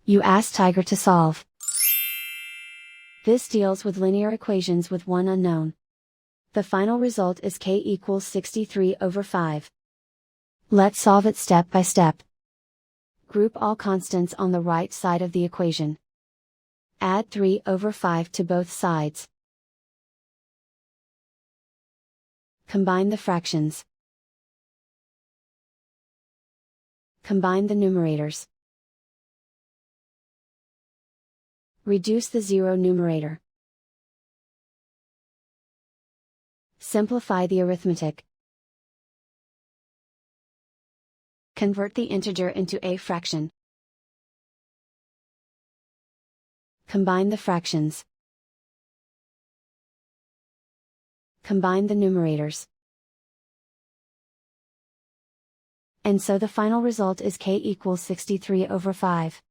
You ask Tiger to solve. This deals with linear equations with one unknown. The final result is k equals 63/5. Let's solve it step by step. Group all constants on the right side of the equation. Add 3/5 to both sides. Combine the fractions. Combine the numerators. Reduce the zero numerator. Simplify the arithmetic. Convert the integer into a fraction. Combine the fractions. Combine the numerators. And so the final result is k equals 63/5.